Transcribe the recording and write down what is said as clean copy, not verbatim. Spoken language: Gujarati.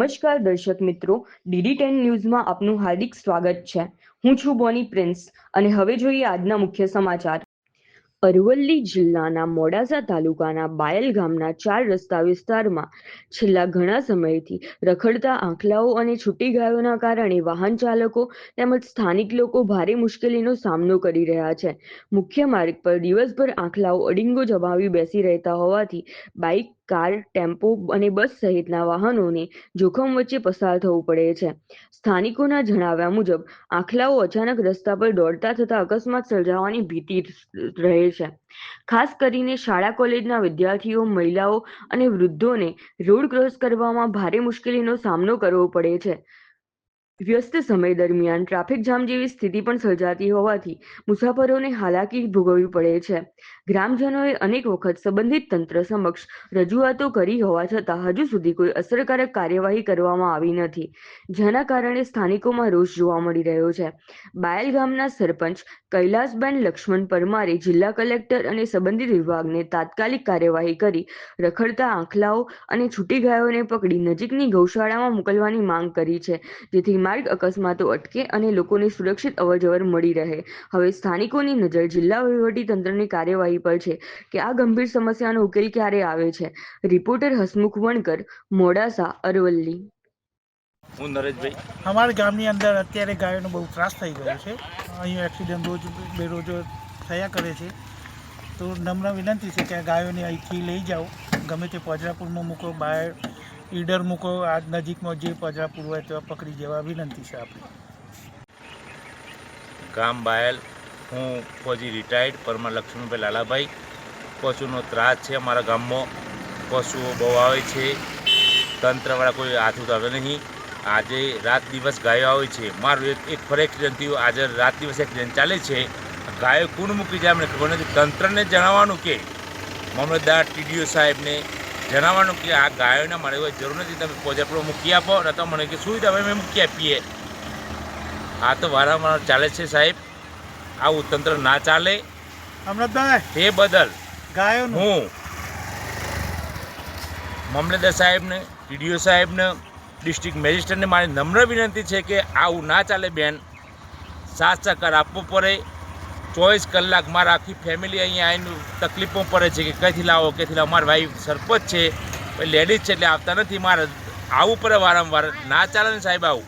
નમસ્કાર દર્શક મિત્રો, DD10 ન્યૂઝમાં આપનું હાર્દિક સ્વાગત છે। હું છું બોની પ્રિન્સ અને હવે જોઈએ આજના મુખ્ય સમાચાર। અરવલ્લી જિલ્લાના મોડાસા તાલુકાના બાયલ ગામના 4 રસ્તા વિસ્તારમાં છેલ્લા ઘણા સમયથી રખડતા આંખલાઓ અને છૂટી ગાયોના કારણે વાહન ચાલકો તેમજ સ્થાનિક લોકો ભારે મુશ્કેલીનો સામનો કરી રહ્યા છે। મુખ્ય માર્ગ પર દિવસભર આંખલાઓ અડીંગો જમાવી બેસી રહેતા હોવાથી બાઇક, કાર, ટેમ્પો અને બસ સહિતના વાહનોને જોખમ વચ્ચે પસાર થવું પડે છે। સ્થાનિકોના જણાવ્યા મુજબ આંખલાઓ અચાનક રસ્તા પર દોડતા થતા અકસ્માત સર્જાવાની ભીતિ રહે છે। ખાસ કરીને શાળા કોલેજના વિદ્યાર્થીઓ, મહિલાઓ અને વૃદ્ધોને રોડ ક્રોસ કરવામાં ભારે મુશ્કેલીનો સામનો કરવો પડે છે। વ્યસ્ત સમય દરમિયાન ટ્રાફિક જામ જેવી સ્થિતિ પણ સર્જાતી હોવાથી મુસાફરોને હાલાકી ભોગવવી પડે છે। ગ્રામજનોએ અનેક વખત સંબંધિત તંત્ર સમક્ષ રજૂઆતો કરી હોવા છતાં હજુ સુધી કોઈ અસરકારક કાર્યવાહી કરવામાં આવી નથી, જેના કારણે સ્થાનિકોમાં રોષ જોવા મળી રહ્યો છે। બાયલ ગામના સરપંચ કૈલાસબેન લક્ષ્મણ પરમારે જિલ્લા કલેક્ટર અને સંબંધિત વિભાગને તાત્કાલિક કાર્યવાહી કરી રખડતા આંખલાઓ અને છૂટી ગાયોને પકડી નજીકની ગૌશાળામાં મોકલવાની માંગ કરી છે, જેથી માર્ગ અકસ્માતો અટકે અને લોકોને સુરક્ષિત અવરજવર મળી રહે। હવે સ્થાનિકોની નજર જિલ્લા વહીવટીતંત્રની કાર્યવાહી પર છે કે આ ગંભીર સમસ્યાનો ઉકેલ ક્યારે આવે છે। રિપોર્ટર હસમુખ વણકર, મોડાસા, અરવલ્લી। હું નરેશભાઈ, અમારા ગામની અંદર અત્યારે ગાયોનો બહુ ત્રાસ થઈ ગયો છે। અહીં એક્સિડન્ટ રોજ બેરોજ થયા કરે છે, તો નમ્ર વિનંતી છે કે આ ગાયોને અહીંથી લઈ જાઓ, ગમે તે પજરાપુરમાં મૂકો, બહાર ઈડર મૂકો, આ નજીકમાં જે પજરાપુર હોય તો પકડી જવા વિનંતી છે આપણી। ગામ બાયલ, હું ફોજી રિટાયર્ડ પરમાર લક્ષ્મણભાઈ લાલાભાઈ। પશુનો ત્રાસ છે અમારા ગામમાં, પશુઓ બહુ આવે છે, તંત્રવાળા કોઈ હાથ ઉતારે નહીં। આજે રાત દિવસ ગાયો આવે છે। મારું એક ફર એક્સિડન્ટ થયું, આજે રાત દિવસ એક્સિડન્ટ ચાલે છે। ગાયો કોણ મૂકી જાય અમને ખબર નથી। તંત્રને જણાવવાનું કે મામલતદાર, TDO સાહેબને જણાવવાનું કે આ ગાયોના મારે કોઈ જરૂર નથી, તમે પજરાપુર મૂકી આપો, ન તો મને કે સુવિધા અમે મૂકી આપીએ। આ તો વારંવાર ચાલે છે સાહેબ, આવું તંત્ર ના ચાલે। તે બદલ હું મામલતદાર સાહેબને, TDO સાહેબને, ડિસ્ટ્રિક્ટ મેજિસ્ટ્રેટને મારી નમ્ર વિનંતી છે કે આવું ના ચાલે બેન, સાથ સહકાર આપવો પડે। 24 કલાક મારા આખી ફેમિલી અહીંયા આવીને તકલીફો પડે છે કે ક્યાંથી લાવો ક્યાંથી લાવો। મારા ભાઈ સરપંચ છે, લેડીઝ છે એટલે આવતા નથી, મારે આવવું પડે વારંવાર, ના ચાલે ને સાહેબ આવું।